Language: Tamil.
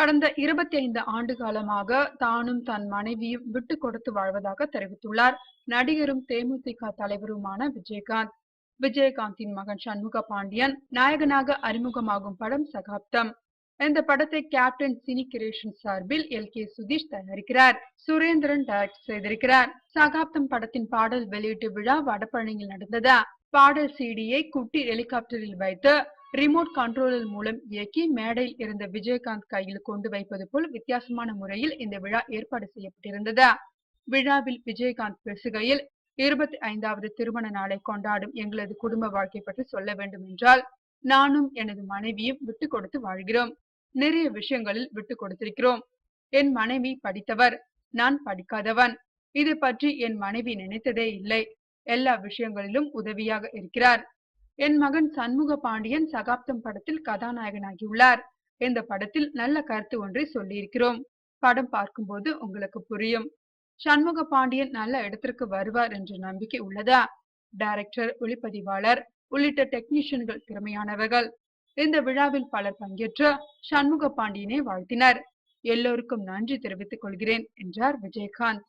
கடந்த 25 ஆண்டு காலமாக தானும் தன் மனைவியும் விட்டு கொடுத்து வாழ்வதாக தெரிவித்துள்ளார் நடிகரும் தேமுதிக தலைவருமான விஜயகாந்த். விஜயகாந்தின் மகன் சண்முக பாண்டியன் நாயகனாக அறிமுகமாகும் படம் சகாப்தம். இந்த படத்தை கேப்டன் சினி கிரியேஷன் சார்பில் LK சுதீஷ் தயாரிக்கிறார். சுரேந்திரன் டைரக்ட் செய்திருக்கிறார். சகாப்தம் படத்தின் பாடல் வெளியீட்டு விழா வடபழனியில் நடந்தது. பாடல் CD-யை குட்டி ஹெலிகாப்டரில் வைத்து ரிமோட் கண்ட்ரோலர் மூலம் இயக்கி மேடையில் இருந்த விஜயகாந்த் கையில் கொண்டு வைப்பது போல் வித்தியாசமான முறையில் இந்த விழா ஏற்பாடு செய்யப்பட்டிருந்தது. விழாவில் விஜயகாந்த் பேசுகையில், 25வது திருமண நாளை கொண்டாடும் எங்களது குடும்ப வாழ்க்கை பற்றி சொல்ல வேண்டும் என்றால், நானும் எனது மனைவியும் விட்டு கொடுத்து வாழ்கிறோம். நிறைய விஷயங்களில் விட்டு கொடுத்திருக்கிறோம். என் மனைவி படித்தவர், நான் படிக்காதவன். இது பற்றி என் மனைவி நினைத்ததே இல்லை. எல்லா விஷயங்களிலும் உதவியாக இருக்கிறார். என் மகன் சண்முக பாண்டியன் சகாப்தம் படத்தில் கதாநாயகனாகியுள்ளார். இந்த படத்தில் நல்ல கருத்து ஒன்றை சொல்லியிருக்கிறோம். படம் பார்க்கும்போது உங்களுக்கு புரியும். சண்முக பாண்டியன் நல்ல இடத்திற்கு வருவார் என்ற நம்பிக்கை உள்ளதா? டைரக்டர், ஒளிப்பதிவாளர் உள்ளிட்ட டெக்னீஷியன்கள் திறமையானவர்கள். இந்த விழாவில் பலர் பங்கேற்று சண்முக பாண்டியனை வாழ்த்தினர். எல்லோருக்கும் நன்றி தெரிவித்துக் கொள்கிறேன் என்றார் விஜயகாந்த்.